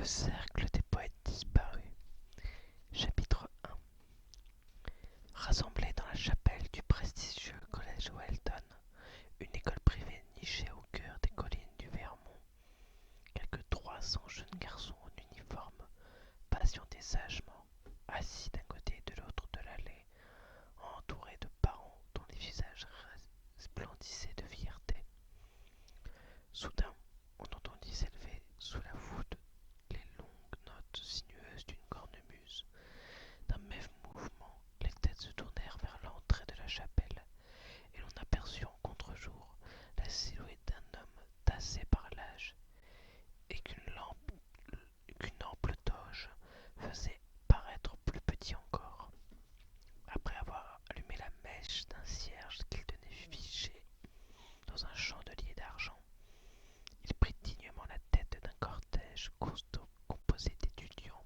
Le cercle des poètes disparus. Chapitre 1. Rassemblés dans la chapelle du prestigieux collège Welton, une école privée nichée au cœur des collines du Vermont, quelques 300 jeunes garçons en uniforme patientaient sagement, assis d'un côté et de l'autre de l'allée, entourés de parents dont les visages resplendissaient de fierté. Soudain, on entendit s'élever sous la voûte les longues notes sinueuses d'une cornemuse. D'un même mouvement, les têtes se tournèrent vers l'entrée de la chapelle, et l'on aperçut en contre-jour la silhouette d'un homme tassé par l'âge, et qu'une ample toge faisait paraître plus petit encore. Après avoir allumé la mèche d'un cierge qu'il tenait figé dans un chandelier d'argent, il prit dignement la tête d'un cortège costaud composé d'étudiants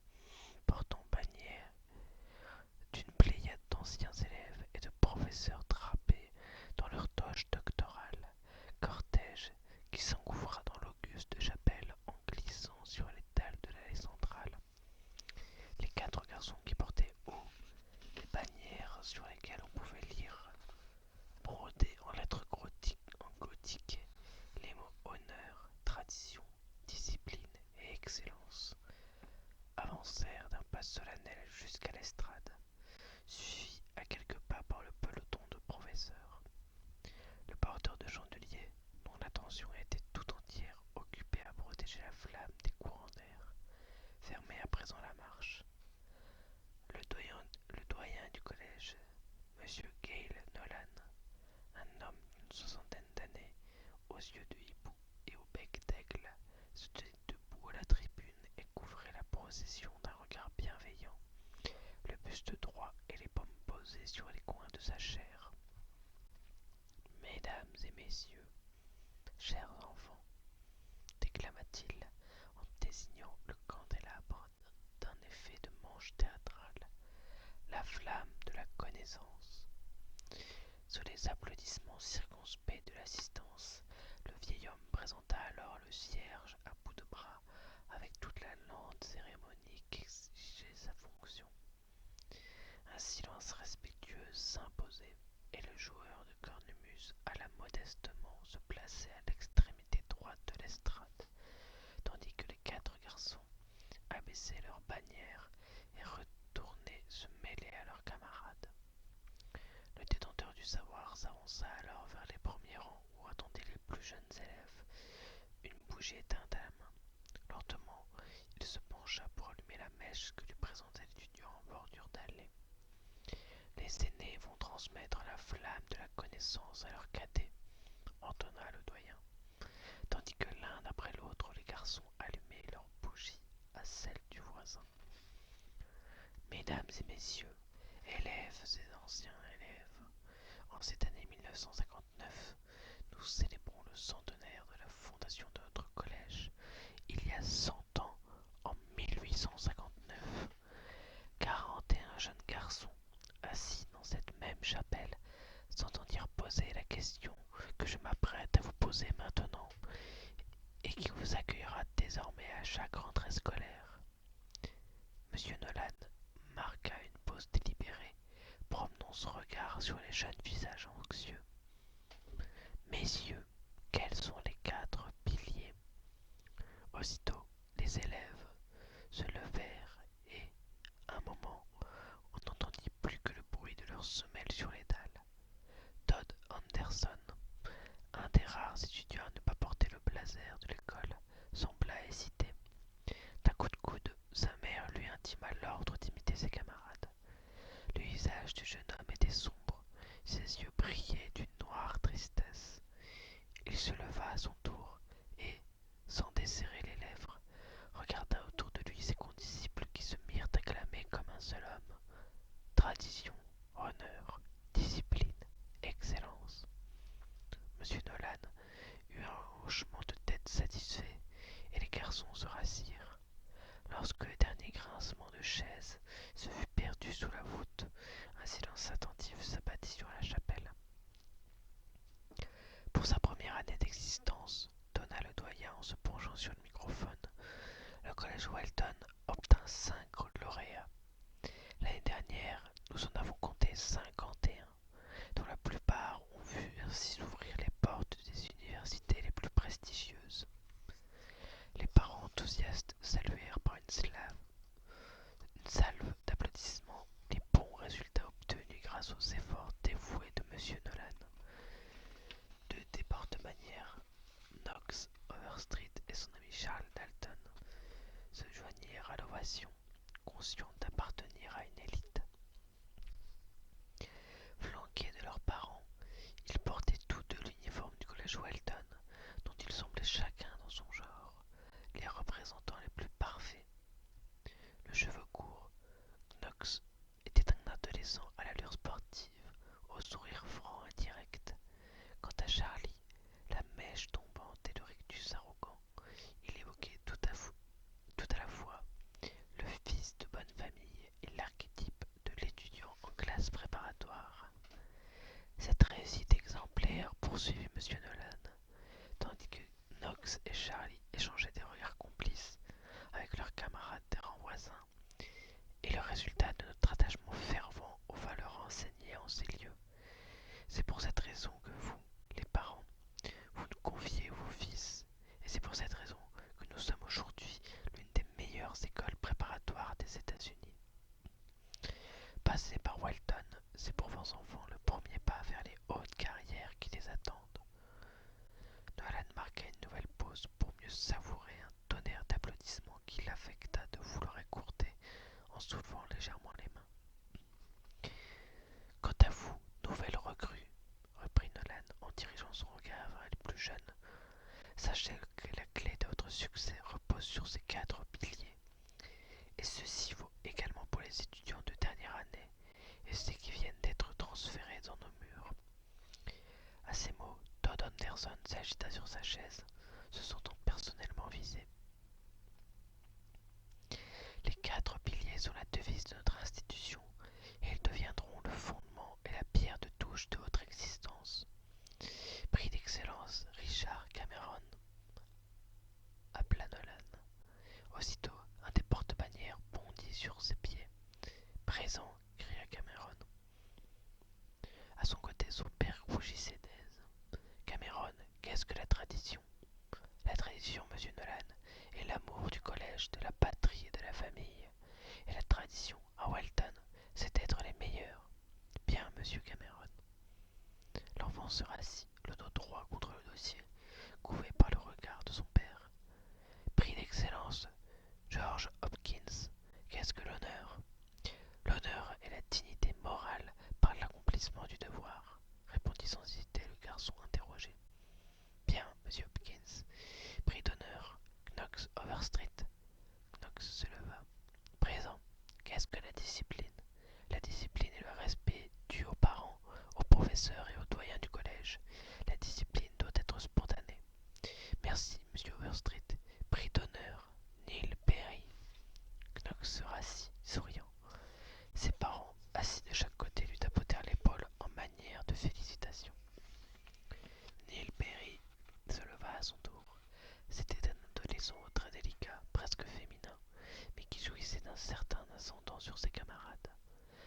portant bannière, d'une pléiade d'anciens élèves et de professeurs drapés dans leur toge doctorale, cortège qui s'engouffra dans l'auguste chapelle en glissant sur les dalles de l'allée centrale. Les 4 garçons qui portaient haut les bannières sur lesquelles on pouvait lire, brodés en lettres gothiques, les mots honneur, tradition, discipline et excellence, avancèrent d'un pas solennel jusqu'à l'estrade, suivi à quelques pas par le peloton de professeurs. Le porteur de chandelier, dont l'attention était tout entière occupée à protéger la flamme des courants d'air, fermait à présent la marche. Le doyen du collège, M. Gale Nolan, un homme d'une 60aine d'années, aux yeux de hibou et au bec d'aigle, se tenait debout à la tribune et couvrait la procession d'un regard bienveillant, le buste droit et les paumes posées sur les coins de sa chair. « Mesdames et messieurs, chers enfants, déclama-t-il en désignant le candélabre d'un effet de manche théâtrale, la flamme de la connaissance. » Sous les applaudissements circonspects de l'assistance, le vieil homme présenta alors le cierge à bout de bras avec toute la lente cérémonie qu'exigeait sa fonction. Un silence respectueux s'imposait, et le joueur de cornemuse alla modestement se placer à l'extrémité droite de l'estrade, tandis que les 4 garçons abaissaient leurs bannières et retournaient se mêler à leurs camarades. Le détenteur du savoir s'avança alors vers les premiers rangs où attendaient les plus jeunes élèves, une bougie éteinte à la main. Lentement, il se pencha pour allumer la mèche que lui présentait l'étudiant en bordure d'allée. Les aînés vont transmettre la flamme de la connaissance à leurs cadets, entonna le doyen, tandis que l'un après l'autre les garçons allumaient leurs bougies à celle du voisin. Mesdames et messieurs, élèves et anciens élèves, en cette année 1959, nous célébrons le centenaire de la fondation de notre collège. Il y a 100 ans, en 1859, 41 jeunes garçons, assis dans cette même chapelle, s'entendirent poser la question que je m'apprête à vous poser maintenant, et qui vous accueillera désormais à chaque rentrée scolaire. Monsieur Nolan marqua une pause délibérée, promenant son regard sur les jeunes visages anxieux. Messieurs, quels sont les 4 piliers? Aussitôt, les élèves se levèrent et, un moment, on n'entendit plus que le bruit de leurs semelles sur les dalles. Todd Anderson, un des rares étudiants à ne pas porter le blazer de l'école, sembla hésiter. D'un coup de coude, sa mère lui intima l'ordre d'imiter ses camarades. Le visage du jeune homme était sombre, ses yeux brillaient d'une noire tristesse. Il se leva à son tour et, sans desserrer les lèvres, regarda autour de lui ses condisciples qui se mirent à clamer comme un seul homme. Tradition, honneur, discipline, excellence. Monsieur Nolan eut un hochement de tête satisfait, et les garçons se rassirent. Lorsque le dernier grincement de chaise se fut perdu sous la voûte, un silence attentif s'abattit sur la chapelle. Pour sa première année d'existence, donna le doyen en se penchant sur le microphone, le collège collège Walton obtint 5 lauréats. L'année dernière, nous en avons compté 51, dont la plupart ont vu ainsi s'ouvrir les portes des universités les plus prestigieuses. Les parents enthousiastes saluèrent par une salve d'applaudissements les bons résultats obtenus grâce aux efforts dévoués de M. Nolan. Deux des porte-manières, Knox Overstreet et son ami Charles Dalton, se joignirent à l'ovation, conscients d'appartenir à une élite. Flanqués de leurs parents, ils portaient tous deux l'uniforme du collège Walton, dont ils semblaient chacun dans son genre, les représentants les plus parfaits. Le cheveu court, Knox était un adolescent à l'allure sportive, au sourire franc et direct. Quant à Charlie, la mèche tombante et le rictus arrogant, il évoquait tout à la fois le fils de bonne famille et l'archétype de l'étudiant en classe préparatoire. Cette réussite exemplaire poursuivit M. Nolan, tandis que Knox et Charlie échangeaient des regards complices avec leurs camarades des rangs voisins, et le résultat de notre attachement fervent aux valeurs enseignées en ces lieux. C'est pour cette raison que vous, les parents, vous nous confiez vos fils, et c'est pour cette raison que nous sommes aujourd'hui l'une des meilleures écoles préparatoires des États-Unis. Passer par Walton, c'est pour vos enfants le premier pas vers les hautes carrières qui les attendent. Nolan marqua une nouvelle pause pour mieux savourer un tonnerre d'applaudissements qui l'affecta de vouloir écourter en soulevant légèrement les mains. Quant à vous, nouvelle recrue, reprit Nolan en dirigeant son regard vers les plus jeunes, sachez que la clé de votre succès repose sur ces 4 piliers. Et ceci vaut également pour les étudiants de dernière année et ceux qui viennent d'être transférés dans nos murs. À ces mots, Todd Anderson s'agita sur sa chaise, se sentant personnellement visé. Les 4 piliers sont la devise de notre institution et ils deviendront le fondement et la pierre de touche de votre existence. Prix d'excellence, Richard Cameron, appela Nolan. Aussitôt, un des porte-bannières bondit sur ses pieds. Présent, cria Cameron. À son côté, son père rougissait d'aise. Cameron, qu'est-ce que la tradition? La tradition, monsieur Nolan, est l'amour du collège, de la patrie et de la famille. Et la tradition, à Walton, c'est d'être les meilleurs. Bien, monsieur Cameron. L'enfant se rassit, le dos droit contre le dossier, couvé par le regard de son père. Prix d'excellence, George Hopkins. Qu'est-ce que l'honneur? L'honneur est la dignité morale par l'accomplissement du devoir, répondit sans hésiter le garçon interrogé. Bien, monsieur Hopkins. Prix d'honneur, Knox Overstreet. Knox se leva. Présent. Qu'est-ce que la discipline? La discipline est le respect dû aux parents, aux professeurs et aux doyens du collège. La discipline doit être spontanée. Merci, monsieur Overstreet. Prix d'honneur, Neil Perry. Knox se rassit, souriant. Ses parents, assis de chaque côté, lui tapotèrent l'épaule en manière de félicitation. Neil Perry se leva à son tour. C'était un adolescent très délicat, presque féminin, mais qui jouissait d'un certain ascendant sur ses camarades.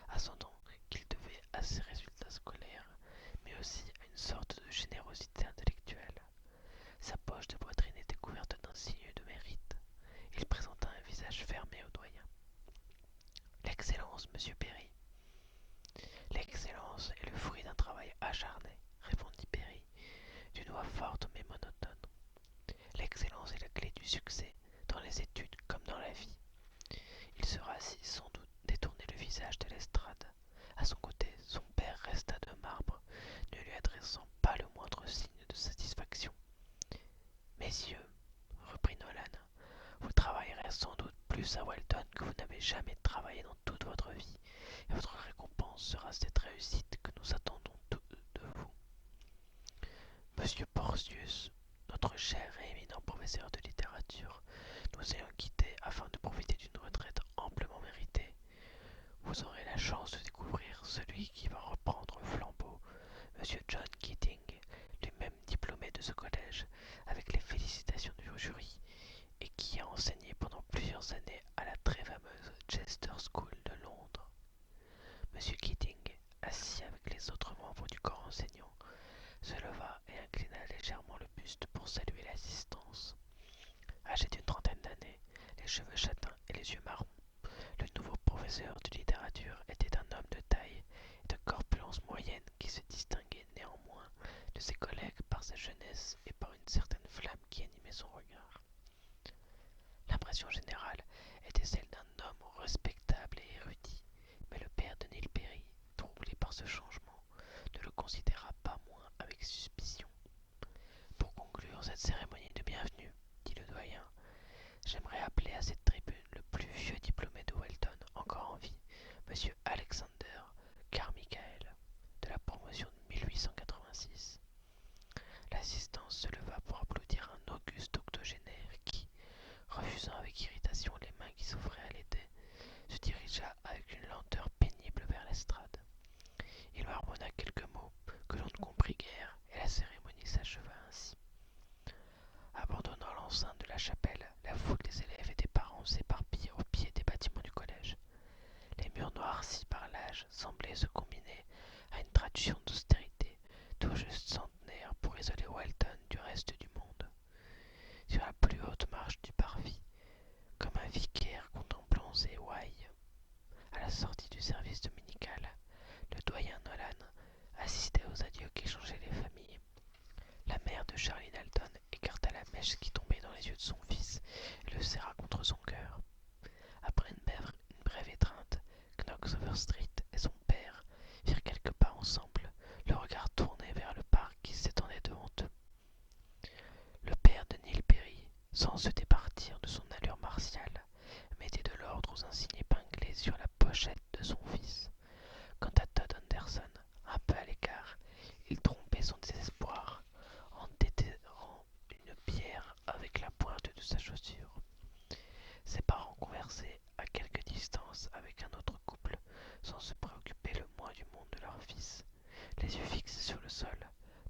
Ascendant qu'il devait à ses résultats scolaires, mais aussi à une sorte de générosité intellectuelle. Sa poche de poitrine était couverte d'un signe de mérite. Il présenta un visage fermé au doyen. L'excellence, monsieur Perry. L'excellence est le fruit d'un travail acharné, répondit Perry, d'une voix forte mais monotone. L'excellence est la clé du succès, dans les études comme dans la vie. Il se rassit sans doute, détourné le visage de l'estrade. À son côté, son père resta de marbre, ne lui adressant pas le moindre signe de satisfaction. Messieurs, reprit Nolan, vous travaillerez sans doute plus à Walton que vous n'avez jamais travaillé dans toute votre vie, et votre récompense sera cette réussite que nous attendons tous de vous. Monsieur Porcius, notre cher et éminent professeur de littérature, nous ayons quitté afin de profiter d'une retraite amplement méritée. Vous aurez la chance de découvrir celui qui va reprendre le flambeau, monsieur John Keating, lui-même diplômé de ce collège, avec les félicitations du jury, et qui a enseigné pendant plusieurs années à la très fameuse Chester School de Londres. Monsieur Keating, assis avec les autres membres du corps enseignant, se leva et inclina légèrement le buste pour saluer l'assistance. Âgé d'une trentaine d'années, les cheveux châtains et les yeux marrons, le nouveau professeur de littérature était un homme de taille et de corpulence moyenne qui se distinguait néanmoins de ses collègues par sa jeunesse et par une certaine flamme qui animait son regard. L'impression générale était celle d'un homme respectable et érudit, mais le père de Neil Perry, troublé par ce changement, ne le considéra pas moins avec suspicion. Pour conclure cette cérémonie de bienvenue, dit le doyen, j'aimerais appeler à cette tribune le plus vieux diplômé de Welton encore en vie, M. Alexander Carmichael, de la promotion de 1886. L'assistance se leva pour applaudir un auguste octogénaire qui, refusant avec irritation les mains qui s'offraient à l'aider, se dirigea avec une lenteur pénible vers l'estrade. Il marmonna quelques mots que l'on ne comprit guère, et la cérémonie s'acheva ainsi. Abandonnant l'enceinte de la chapelle, la foule des élèves et des parents s'éparpilla au pied des bâtiments du collège. Les murs noircis par l'âge semblaient se combiner à une tradition d'austérité tout juste centenaire pour isoler Welton du reste du monde. Sur la plus haute marche du parvis, comme un vicaire contemplant ses ouailles, à la sortie du service dominical, le doyen Nolan assistait aux adieux qu'échangeaient les familles. La mère de Charlie Dalton écarta la mèche qui tombait dans les yeux de son fils et le serra contre son cœur. Après une brève étreinte, Knox Overstreet et son père firent quelques pas ensemble, le regard tourné vers le parc qui s'étendait devant eux. Le père de Neil Perry, sans se départir de son allure martiale, mettait de l'ordre aux insignes épinglés sur la pochette de son fils. Quant à Todd Anderson, un peu à l'écart, il trompait son désespoir en déterrant une pierre avec la pointe de sa chaussure. Ses parents conversaient à quelque distance avec un autre couple, sans se préoccuper le moins du monde de leur fils. Les yeux fixés sur le sol,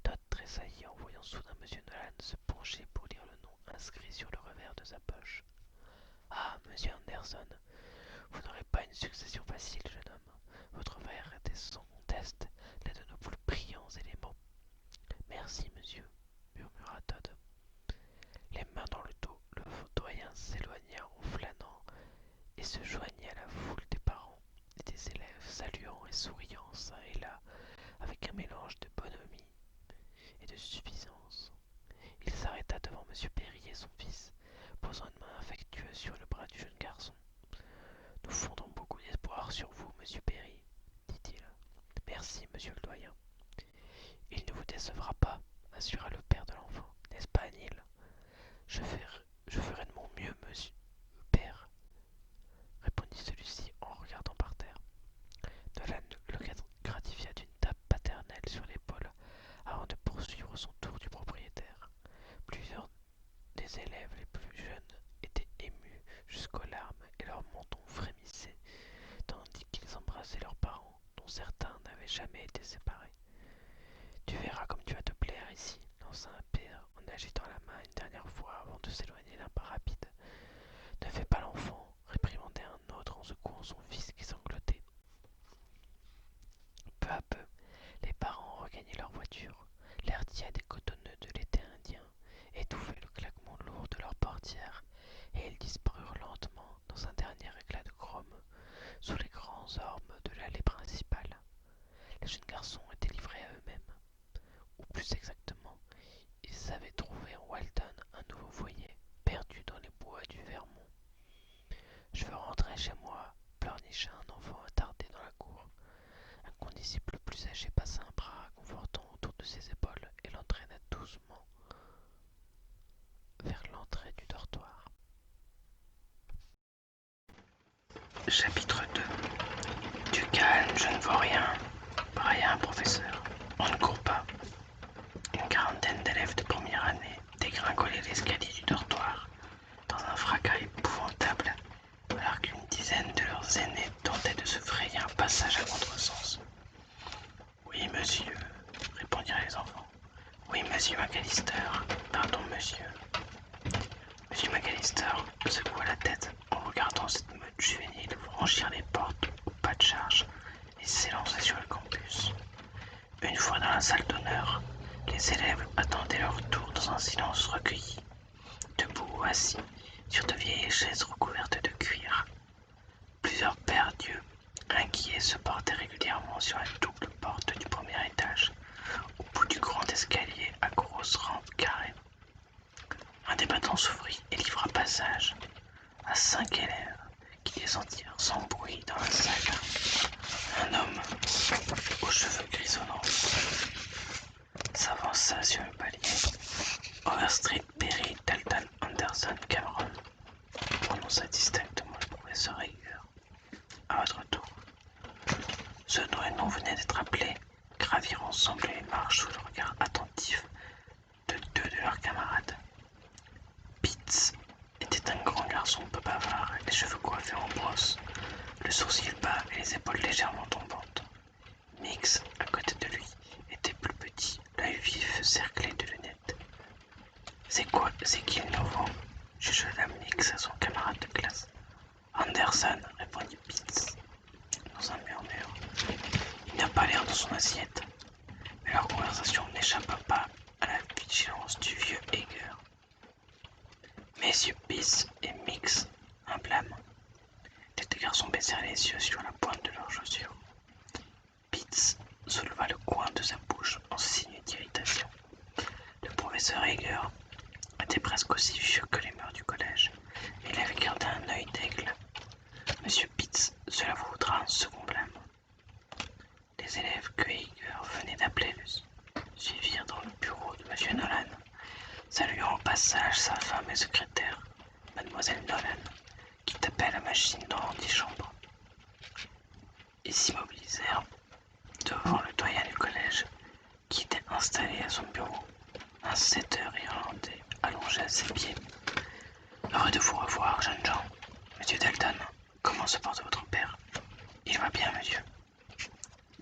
Todd tressaillit en voyant soudain M. Nolan se pencher pour lire le nom inscrit sur le revers de sa poche. « Ah, monsieur Anderson, vous n'aurez pas une succession facile, jeune homme. Votre frère était sans conteste l'un de nos plus brillants éléments. » « Merci, monsieur, » murmura Todd. Les mains dans le dos, le doyen s'éloigna en flânant et se joignit à la foule des parents et des élèves, saluant et souriant çà et là, avec un mélange de bonhomie et de suffisance. Il s'arrêta devant M. Perry et son fils, posant une main affectueuse sur le bras du jeune garçon. « Nous fondons beaucoup d'espoir sur vous, M. Perry, dit-il. Merci, monsieur le doyen. Il ne vous décevra pas, assura le père de l'enfant, n'est-ce pas, Neil? Je ferai de mon mieux, monsieur le père, répondit celui-ci en regardant par terre. Nolan le gratifia d'une tape paternelle sur l'épaule avant de poursuivre son tour du propriétaire. Plusieurs des élèves les plus jeunes étaient émus jusqu'aux larmes et leurs mentons frémissaient, tandis qu'ils embrassaient leurs parents, dont certains n'avaient jamais été séparés. « Tu verras comme tu vas te plaire ici, » lança un père en agitant la main une dernière fois avant de s'éloigner d'un pas rapide. « Ne fais pas l'enfant, » réprimandait un autre en secouant son fils qui sanglotait. Peu à peu, les parents regagnaient leur voiture. L'air tiède et cotonneux de l'été indien étouffait le claquement lourd de leur portière, et ils disparurent lentement dans un dernier éclat de chrome sous les grands ormes de l'allée principale. Les jeunes garçons étaient livrés à eux-mêmes. Ou plus exactement, ils avaient trouvé en Welton un nouveau foyer, perdu dans les bois du Vermont. « Je veux rentrer chez moi, » pleurnicha un enfant attardé dans la cour. Un condisciple plus âgé passa un bras confortant autour de ses épaules et l'entraîna doucement vers l'entrée du dortoir. Chapitre 2. Du calme, je ne vois rien. Rien, professeur. On ne court pas. Une quarantaine d'élèves de première année dégringolaient l'escalier du dortoir dans un fracas épouvantable, alors qu'une dizaine de leurs aînés tentaient de se frayer un passage à contresens. « Oui, monsieur, » répondirent les enfants. « Oui, monsieur McAllister. Pardon, monsieur. » Monsieur McAllister secoua la tête. sur de vieilles chaises recouvertes de cuir. Plusieurs paires d'yeux inquiets se portaient régulièrement sur la double porte du premier étage, au bout du grand escalier à grosses rampes carrées. Un des battants s'ouvrit et livra passage à 5 élèves qui descendirent sans bruit dans la salle. Un homme aux cheveux grisonnants s'avança sur le palier. Overstreet, Perry, Dalton, Anderson, Cameron, prononça distinctement le professeur Hager. À votre tour. Ceux dont les noms venaient d'être appelés gravirent ensemble les marches sous le regard attentif de deux de leurs camarades. Pitts était un grand garçon peu bavard, les cheveux coiffés en brosse, le sourcil bas et les épaules légèrement tombantes. Mix, à côté de lui, était plus petit, l'œil vif cerclé de lunettes. C'est qui le nouveau? Chuchota Mix à son camarade de classe. Anderson, répondit Pitts dans un murmure. Il n'a pas l'air dans son assiette. Mais leur conversation n'échappa pas à la vigilance du vieux Hager. Messieurs Pitts et Mix, un blâme. Les deux garçons baissèrent les yeux sur la pointe de leurs chaussures. Pitts souleva le coin de sa bouche en signe d'irritation. Le professeur Hager était presque aussi vieux que les murs du collège, mais il avait gardé un œil d'aigle. Monsieur Pitts, cela vous vaudra un second blâme. Les élèves que Hager venait d'appeler le suivirent dans le bureau de Monsieur Nolan, saluant au passage sa femme et secrétaire, Mademoiselle Nolan, qui tapait à la machine dans l'antichambre. Ils s'immobilisèrent devant le doyen du collège, qui était installé à son bureau, un setter irlandais allongé à ses pieds. Heureux de vous revoir, jeunes gens. Monsieur Dalton, comment se porte votre père? Il va bien, monsieur.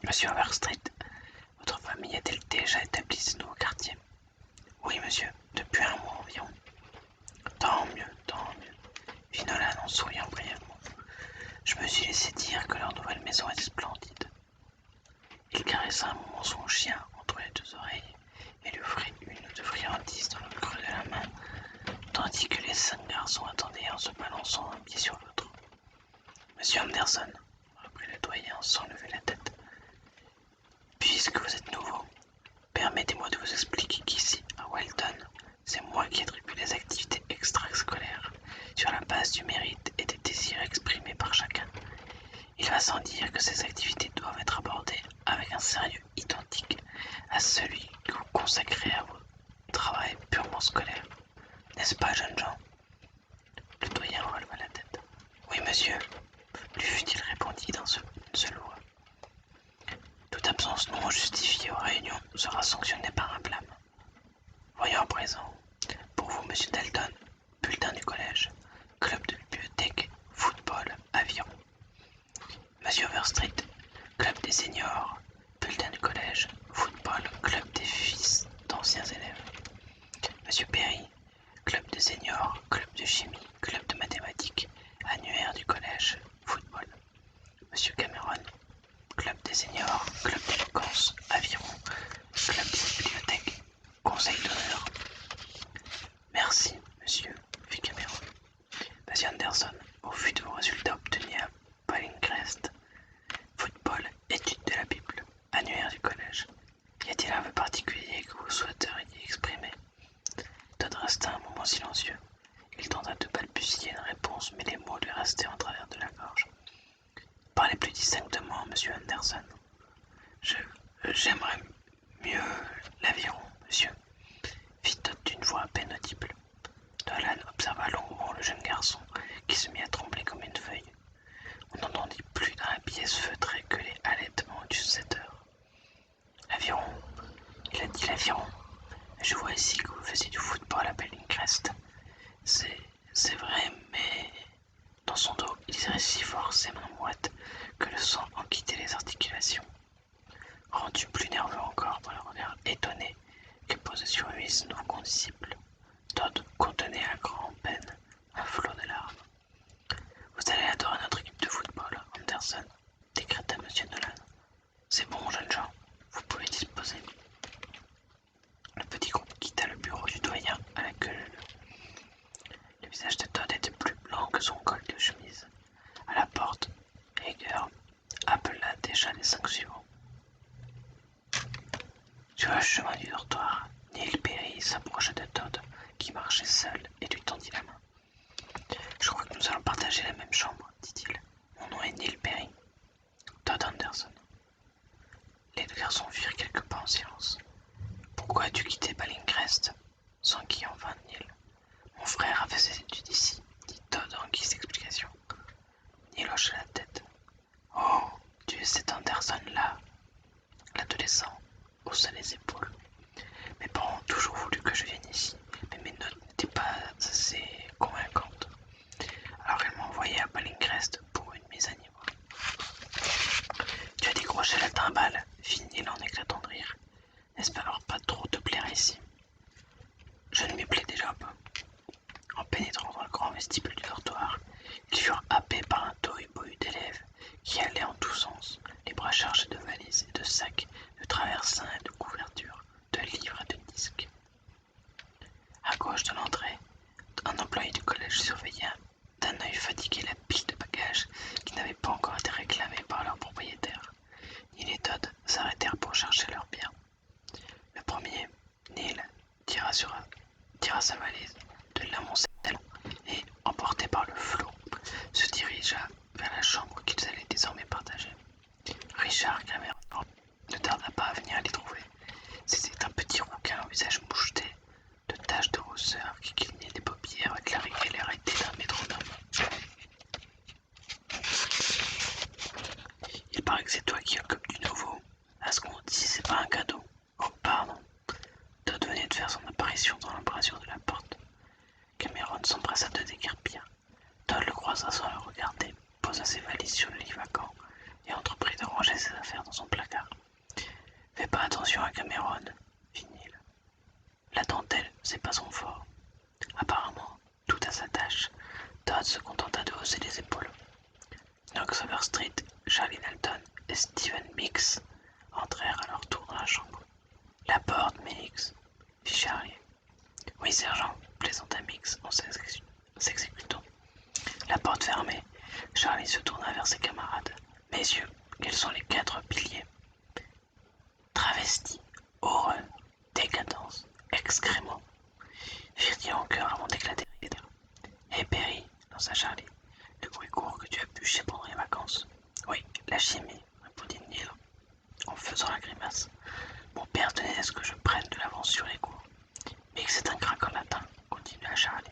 Monsieur Overstreet, votre famille est-elle déjà établie ce nouveau quartier? Oui, monsieur, depuis un mois environ. Tant mieux, fit Nolan en souriant brièvement. Je me suis laissé dire que leur nouvelle maison était splendide. Il caressa un moment son chien entre les deux oreilles et lui offrit une ou deux friandises dans le creux de la main, tandis que les 5 garçons attendaient en se balançant un pied sur l'autre. Monsieur Anderson, reprit le doyen sans lever la tête, puisque vous êtes nouveau, permettez-moi de vous expliquer qu'ici, à Welton, c'est moi qui attribue les activités extrascolaires sur la base du mérite et des désirs exprimés par chacun. Il va sans dire que ces activités doivent être abordées avec un sérieux identique à celui que vous consacrez à votre travail purement scolaire. N'est-ce pas, jeunes gens? Le doyen releva la tête. Oui, monsieur, lui fut-il répondu dans une seule voix. Toute absence non justifiée aux réunions sera sanctionnée par un blâme. Voyons à présent, pour vous, monsieur Dalton, bulletin du collège, club de bibliothèque, football, aviron. Monsieur Overstreet, club des seniors, bulletin du collège, football, club des fils d'anciens élèves. Monsieur Perry, club de seniors, club de chimie, club de mathématiques, annuaire du collège, football. Monsieur Cameron, club des seniors, club d'éloquence, aviron, club des bibliothèques, conseil d'honneur. Merci, monsieur, fit Cameron. Monsieur Anderson, au vu de vos résultats obtenus à Ballingrest, football, étude de la Bible, annuaire du collège, y a-t-il un vœu particulier que vous souhaiteriez exprimer? Todd resta un moment silencieux. Il tenta de balbutier une réponse, mais les mots lui restaient en travers de la gorge. Parlez plus distinctement, monsieur Anderson. J'aimerais mieux l'aviron, monsieur, fit Todd d'une voix à peine audible. Nolan observa longuement le jeune garçon, qui se mit à trembler comme une feuille. On n'entendit plus dans la pièce feutrée que les halètements du setter. L'aviron, il a dit l'aviron. Je vois ici que vous faisiez du football à Ballingrest. C'est vrai, mais... Dans son dos, il serrait si fort ses mains moites que le sang en quittait les articulations. Rendu plus nerveux encore par le regard étonné que posait sur lui ce nouveau condisciple, Todd contenait à grand-peine un flot de larmes. Vous allez adorer notre équipe de football, Anderson, décréta monsieur Nolan. C'est bon, jeunes gens, vous pouvez disposer. Le petit groupe quitta le bureau du doyen à la queue leu. Le visage de Todd était que son col de chemise. À la porte, Hager appela déjà les 5 suivants. Sur le chemin du dortoir, Neil Perry s'approcha de Todd, qui marchait seul, et lui tendit la main. Je crois que nous allons partager la même chambre, dit-il. Mon nom est Neil Perry. Todd Anderson. Les deux garçons firent quelques pas en silence. Pourquoi as-tu quitté Ballingrest? S'enquit enfin Neil. Mon frère a fait ses études ici, dit Todd en guise d'explication. Neil hocha la tête. Oh, tu es cet Anderson-là. L'adolescent haussa les épaules. Mes parents ont toujours voulu que je vienne ici, mais mes notes n'étaient pas assez convaincantes. Alors ils m'ont envoyé à Ballingrest pour une mise à niveau. Tu as décroché la timbale, fit Neil en éclatant de rire. N'est-ce pas alors pas trop te plaire ici? Je ne m'y plais déjà pas. En pénétrant dans le grand vestibule du dortoir, ils furent happés par un tohu-bohu d'élèves qui allaient en tous sens, les bras chargés de valises et de sacs, de traversins et de couvertures, de livres et de disques. À gauche de l'entrée, un employé du collège surveillait d'un œil fatigué la pile de bagages qui n'avaient pas encore été réclamés par leur propriétaire. Neil et Todd s'arrêtèrent pour chercher leurs biens. Le premier, Neil, tira sa valise de l'amoncelle et, emporté par le flot, se dirigea vers la chambre qu'ils allaient désormais partager. Richard Cameron ne tarda pas à venir les trouver. C'était un petit rouquin au visage moucheté, de taches de rousseur qui clignait des paupières avec la régularité d'un métronome. Il paraît que c'est toi qui occupes du nouveau. À ce qu'on dit, c'est pas un cadeau. Oh, pardon. Todd venait de faire son apparition dans l'embrasure de la porte. Cameron s'empressa de déguerpir. Todd le croisa sans le regarder, posa ses valises sur le lit vacant et entreprit de ranger ses affaires dans son placard. Fais pas attention à Cameron, fit Neil. La dentelle, c'est pas son fort. Apparemment, tout à sa tâche, Todd se contenta de hausser les épaules. Knox Overstreet, Charlie Dalton et Stephen Mix entrèrent à leur tour dans la chambre. La porte, Mix, fit Charlie. Oui, sergent, plaisanta Mix en s'exécutant. La porte fermée, Charlie se tourna vers ses camarades. Messieurs, quels sont les 4 piliers? Travesti, horreur, décadence, excrément, firent-ils en chœur avant d'éclater de rire. Hé Perry, lança Charlie, le bruit court que tu as bûché pendant les vacances. Oui, la chimie, répondit Neil en faisant la grimace. Mon père tenait à ce que je prenne de l'avance sur les cours. Mais que c'est un crack en latin, continua Charlie.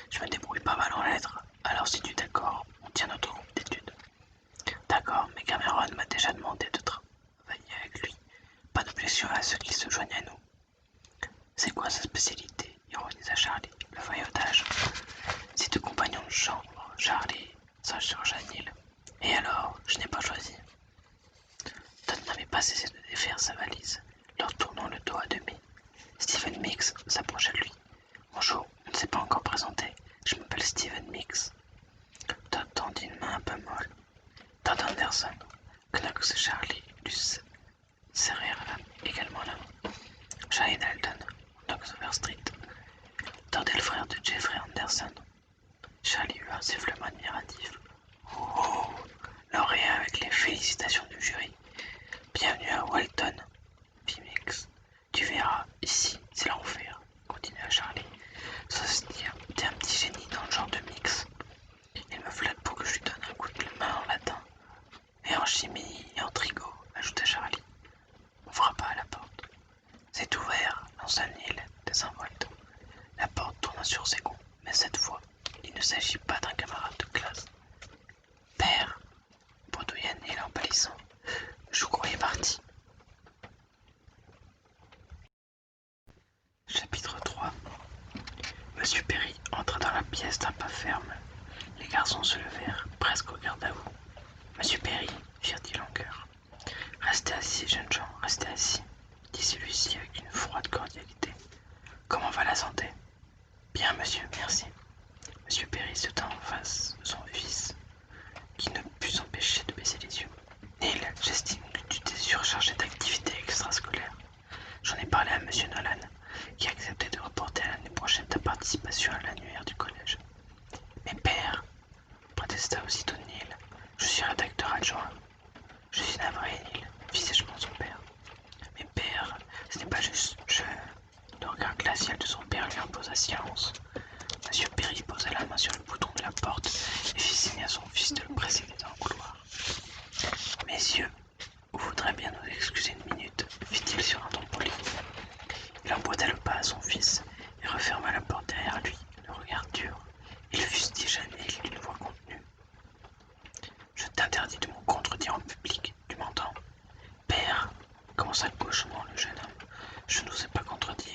Je me débrouille pas mal en lettres, alors si tu es d'accord, on tient notre groupe d'études. D'accord, mais Cameron m'a déjà demandé de travailler avec lui. Pas d'objection à ceux qui se joignent à nous. C'est quoi sa spécialité? Ironisa Charlie. Le voyautage. Ses 2 compagnons de chambre, Charlie, s'insurgea Neil. Et alors, je n'ai pas choisi. Todd n'avait pas cessé de défaire sa valise, leur tournant le dos à demi. Stephen Mix s'approcha de lui. Bonjour, on ne s'est pas encore présenté. Je m'appelle Stephen Mix. Todd tendit une main un peu molle. Todd Anderson. Knox et Charlie lui serrèrent également la main. Charlie Dalton, Knox Overstreet. Todd est le frère de Jeffrey Anderson. Charlie eut un sifflement admiratif. Oh, lauréat avec les félicitations du jury. Bienvenue à Walton, fit Mix. Tu verras, ici, c'est l'enfer, continua Charlie. Ceci t'es un petit génie dans le genre de Mix. Il me flatte pour que je lui donne un coup de main en latin. Et en chimie et en trigo, ajouta Charlie. On frappa à la porte. C'est ouvert, lança Neil désinvolte. La porte tourna sur ses gonds, mais cette fois, il ne s'agit pas d'un camarade de classe. Père, bredouilla Neil en pâlissant, je croyais parti. Chapitre 3. Monsieur Perry entra dans la pièce d'un pas ferme. Les garçons se levèrent, presque au garde à vous. Monsieur Perry, firent-ils en chœur. Restez assis, jeunes gens, restez assis, dit celui-ci avec une froide cordialité. Comment va la santé? Bien, monsieur, merci. Monsieur Perry se tint en face de son fils, qui ne put s'empêcher de baisser les yeux. Neil, j'estime que tu t'es surchargé d'activités extrascolaires. J'en ai parlé à monsieur Nolan, qui a accepté de reporter à l'année prochaine ta participation à l'annuaire du collège. Mais père, protesta aussitôt Neil. Je suis rédacteur adjoint. Je suis navré, Neil, fit sèchement son père. Mais père, ce n'est pas juste. Le regard glacial de son père lui imposa silence. Monsieur Perry posa la main sur le bouton de la porte et fit signe à son fils de le précéder dans le couloir. Messieurs, vous voudrez bien nous excuser une minute, fit-il sur un ton poli. Il emboîta le pas à son fils et referma la porte derrière lui, le regard dur. Il fustigea Neil d'une voix contenue. Je t'interdis de me contredire en public, tu m'entends? Père, commença gauchement le jeune homme, je ne vous ai pas contredit,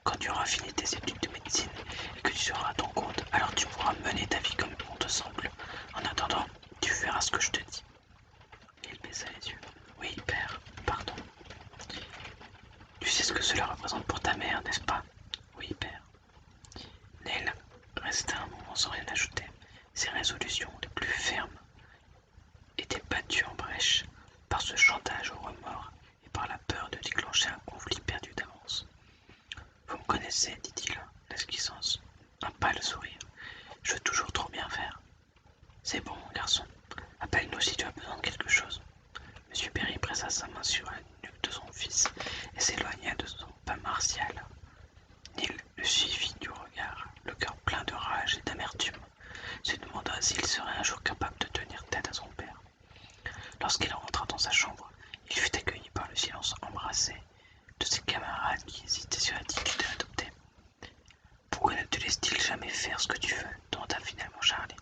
Quand tu auras fini tes études de médecine et que tu seras à ton compte, alors tu pourras mener ta vie comme bon te semble. En attendant, tu feras ce que je te dis. Il baissa les yeux. Oui, père, pardon. Tu sais ce que cela représente pour ta mère, n'est-ce pas? Oui, père. Neil resta un moment sans rien ajouter. Ses résolutions les plus fermes étaient battues en brèche par ce chantage au remords et par la peur de déclencher un conflit perdu d'avance. Vous me connaissez, dit-il, esquissant un pâle sourire. Je veux toujours trop bien faire. C'est bon, mon garçon. Appelle-nous si tu as besoin de quelque chose. Monsieur Perry pressa sa main sur la nuque de son fils et s'éloigna de son pas martial. Neil le suivit du regard, le cœur plein de rage et d'amertume, se demanda s'il serait un jour capable de tenir tête à son père. Lorsqu'il rentra dans sa chambre, il fut accueilli par le silence embrassé de ses camarades qui hésitaient sur l'attitude à adopter. Pourquoi ne te laisse-t-il jamais faire ce que tu veux? Demanda finalement Charlie.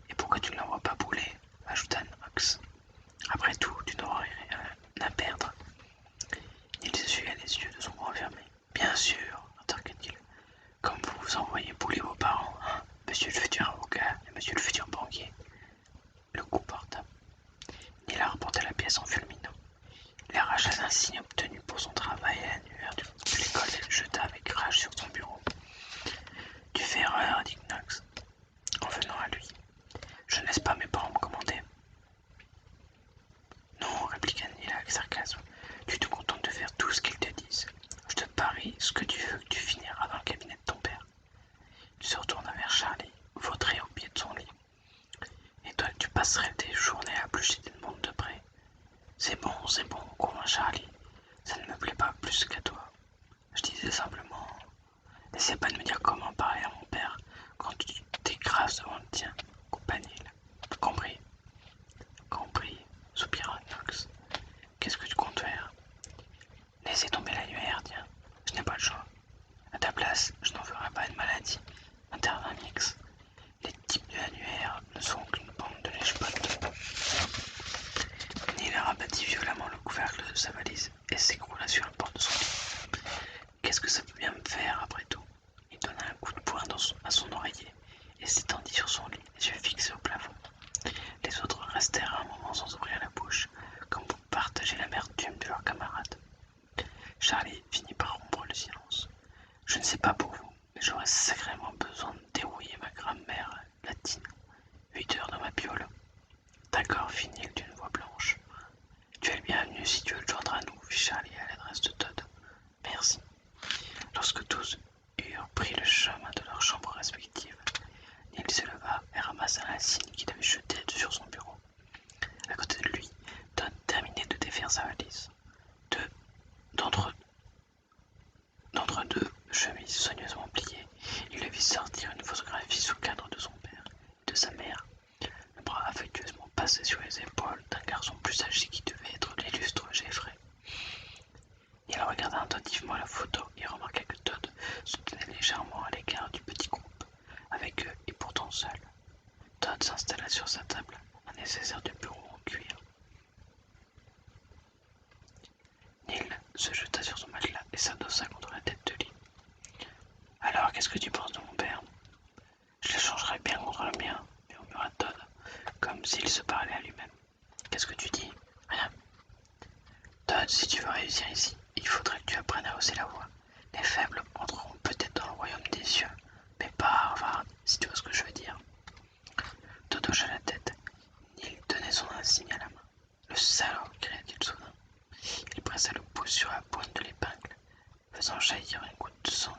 Et pourquoi tu ne l'envoies pas bouler? Ajouta Knox. Après tout, tu n'aurais rien à perdre. Il s'essuya les yeux de son bras fermé. Bien sûr, interqua-t-il. Comme vous vous envoyez bouler vos parents, hein, monsieur le futur avocat et monsieur le futur banquier. Le coup porta. Il a reporté la pièce en fulminant. Il arracha l'insigne obtenu pour son travail à l'annuaire de l'école et le jeta avec rage sur son bureau. Tu fais erreur, dit Knox, en venant à lui. Je ne laisse pas mes parents me commander. Non, répliqua Neil avec sarcasme. Tu te contentes de faire tout ce qu'ils te disent. Je te parie ce que tu veux que tu finiras dans le cabinet de ton père. Il se retourna vers Charlie, vautré au pied de son lit. Et toi, tu passerais tes journées à blucher des mondes de près. C'est bon, convainc Charlie. Ça ne me plaît pas plus qu'à toi. Je disais simplement, n'essaie pas de me dire comment parler à mon père quand tu t'écrases devant le tien, coupa Neil. Compris, soupira Knox. Qu'est-ce que tu comptes faire? Laissez tomber l'annuaire, tiens. Je n'ai pas le choix. À ta place, je n'en ferai pas une maladie, intervint Mix. Les types de l'annuaire ne sont qu'une bande de lèche-potes. Neil rabattit violemment le couvercle de sa valise et s'écroula sur la porte de son lit. Qu'est-ce que ça peut bien me faire, après tout? Il donna un coup de poing à son oreiller et s'étendit sur son lit, les yeux fixés au plafond. Les autres restèrent un moment sans ouvrir la bouche, comme pour partager l'amertume de leurs camarades. Charlie finit par rompre le silence. Je ne sais pas pour vous, mais j'aurais sacrément besoin de dérouiller ma grammaire latine. 8 heures dans ma biole. D'accord, fit Neil d'une voix blanche. Tu es le bienvenu si tu veux te joindre à nous, fit Charlie à l'adresse de Todd. Merci. Lorsque tous eurent pris le chemin de leurs chambres respectives, Neil se leva et ramassa l'insigne qu'il avait jeté sur son bureau. À côté de lui, Todd terminait de défaire sa valise. D'entre deux chemises soigneusement pliées, il le vit sortir une photographie sous cadre de son père et de sa mère, le bras affectueusement passé sur les épaules d'un garçon plus âgé qui devait être l'illustre Jeffrey. Il regarda attentivement la photo et remarqua que Todd se tenait légèrement à l'écart du petit groupe, avec eux et pourtant seul. Todd s'installa sur sa table, un nécessaire de bureau en cuir. Neil se jeta sur son matelas et s'adossa contre la tête de lit. Alors, qu'est-ce que tu penses de mon père? Je l'échangerais bien contre le mien, murmura Todd, comme s'il se parlait à lui-même. Qu'est-ce que tu dis? Rien. Todd, si tu veux réussir ici, il faudrait que tu apprennes à hausser la voix. Les faibles entreront peut-être dans le royaume des cieux, mais pas Harvard, si tu vois ce que je veux dire. Todd hocha la tête. Neil tenait son insigne à la main. Le salaud, cria-t-il soudain. Il pressa le pouce sur la pointe de l'épingle, faisant jaillir une goutte de sang